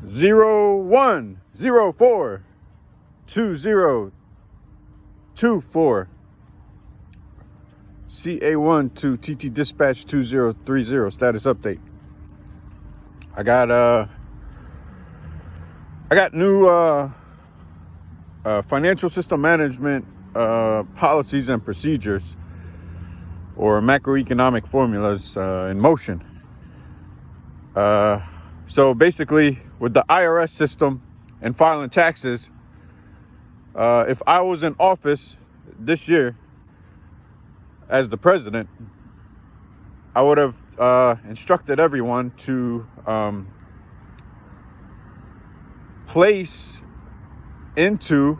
01042024 CA1 to TT Dispatch 2030 status update. I got new financial system management policies and procedures, or macroeconomic formulas, in motion. So basically, with the IRS system and filing taxes, if I was in office this year as the president, I would have instructed everyone to place into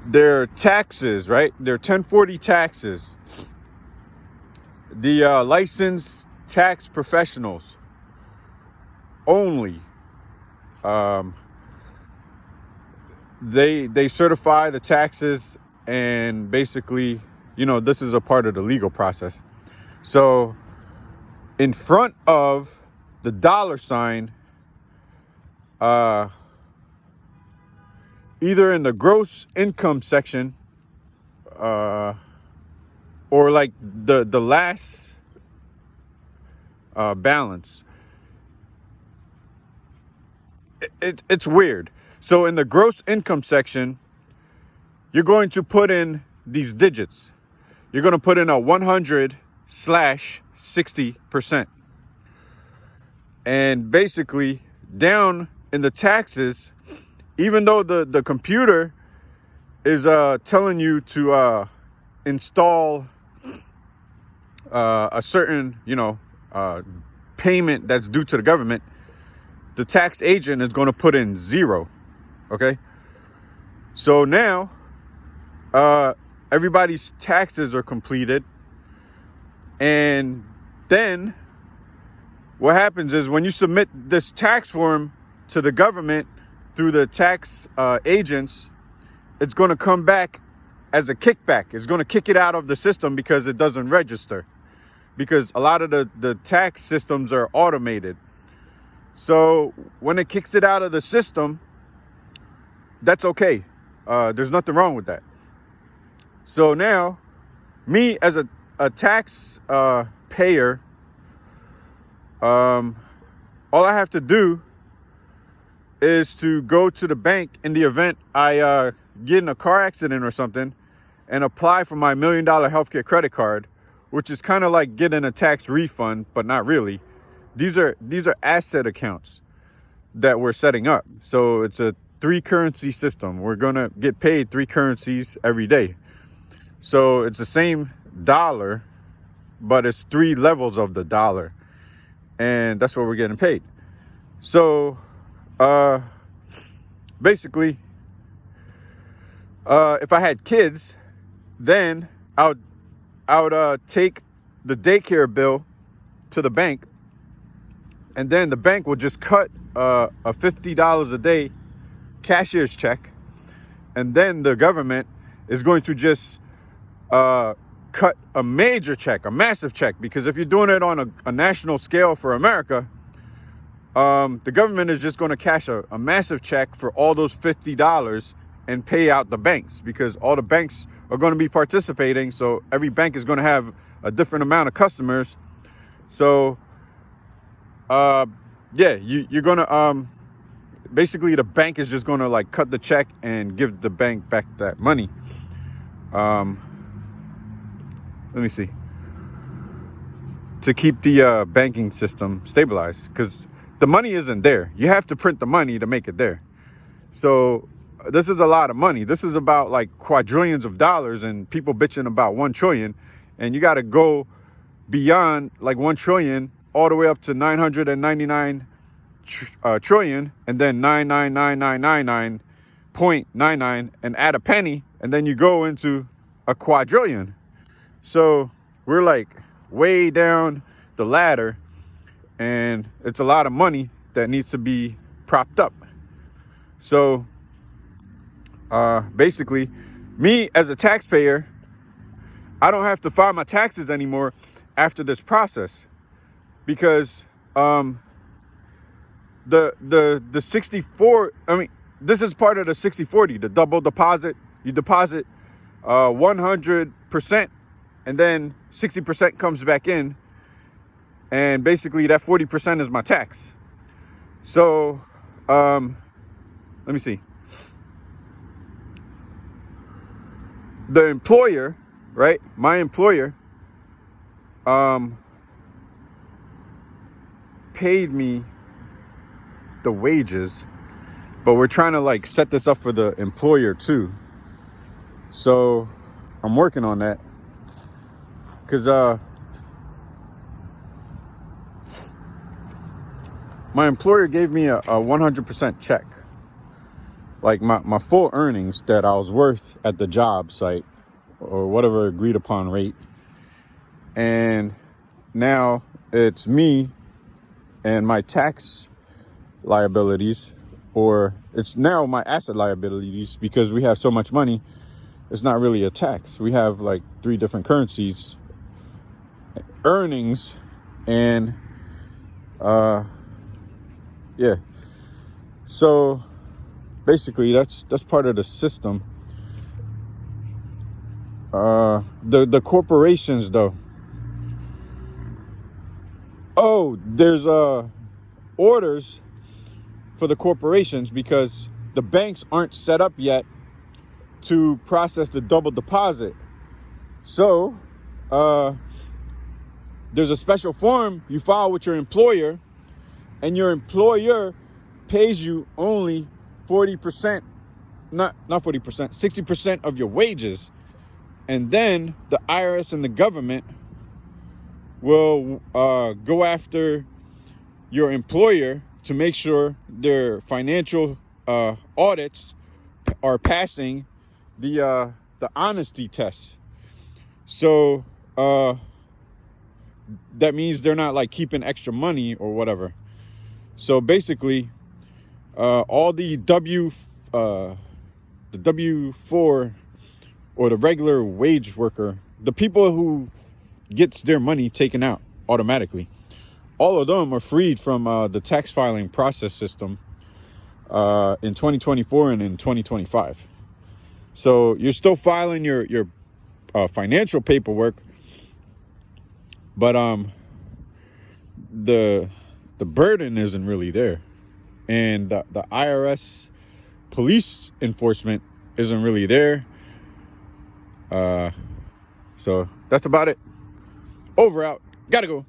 their taxes, right? Their 1040 taxes, the licensed tax professionals only. They certify the taxes, and basically, this is a part of the legal process. So in front of the dollar sign, either in the gross income section, or like the last balance, it's weird. So in the gross income section, you're going to put in these digits. You're going to put in a 100/60%. And basically, down in the taxes, even though the computer is telling you to install a certain payment that's due to the government, the tax agent is going to put in 0. Okay, so now everybody's taxes are completed, and then what happens is when you submit this tax form to the government through the tax agents, it's going to come back as a kickback. It's going to kick it out of the system because it doesn't register, because a lot of the tax systems are automated. So when it kicks it out of the system, that's okay. There's nothing wrong with that. So now, me as a tax payer, all I have to do is to go to the bank in the event I get in a car accident or something, and apply for my $1 million healthcare credit card, which is kind of like getting a tax refund, but not really. These are asset accounts that we're setting up. So it's a 3-currency system. We're gonna get paid 3 currencies every day. So it's the same dollar, but it's 3 levels of the dollar, and that's what we're getting paid. So basically, if I had kids, then I would take the daycare bill to the bank, and then the bank will just cut a $50 a day cashier's check, and then the government is going to just cut a major check, a massive check, because if you're doing it on a national scale for America, the government is just going to cash a massive check for all those $50 and pay out the banks, because all the banks are going to be participating. So every bank is going to have a different amount of customers. So you're going to basically, the bank is just going to like cut the check and give the bank back that money. Let me see. To keep the banking system stabilized, because the money isn't there. You have to print the money to make it there. So this is a lot of money. This is about like quadrillions of dollars, and people bitching about 1 trillion. And you got to go beyond like 1 trillion all the way up to 999 trillion, and then 99999.99, and add a penny, and then you go into a quadrillion. So we're like way down the ladder, and it's a lot of money that needs to be propped up. So basically, me as a taxpayer, I don't have to file my taxes anymore the 64, I mean, this is part of the 60/40, the double deposit. You deposit 100%, and then 60% comes back in, and basically that 40% is my tax. So let me see. The employer, right? My employer paid me the wages, but we're trying to like set this up for the employer too. So I'm working on that, because my employer gave me a 100% check, like my full earnings that I was worth at the job site, or whatever agreed upon rate. And now it's me and my tax liabilities, or it's now my asset liabilities, because we have so much money. It's not really a tax. We have like 3 different currencies, earnings, and yeah. So basically that's part of the system. The corporations though. Oh, there's orders for the corporations because the banks aren't set up yet to process the double deposit. So there's a special form you file with your employer, and your employer pays you only 40%, not 40%, 60% of your wages. And then the IRS and the government will go after your employer to make sure their financial audits are passing the honesty test. So that means they're not like keeping extra money or whatever. So basically, all the W-4 or the regular wage worker, the people who gets their money taken out automatically, all of them are freed from the tax filing process system in 2024 and in 2025. So you're still filing your financial paperwork, but the burden isn't really there, and the IRS police enforcement isn't really there. So that's about it. Over, out. Gotta go.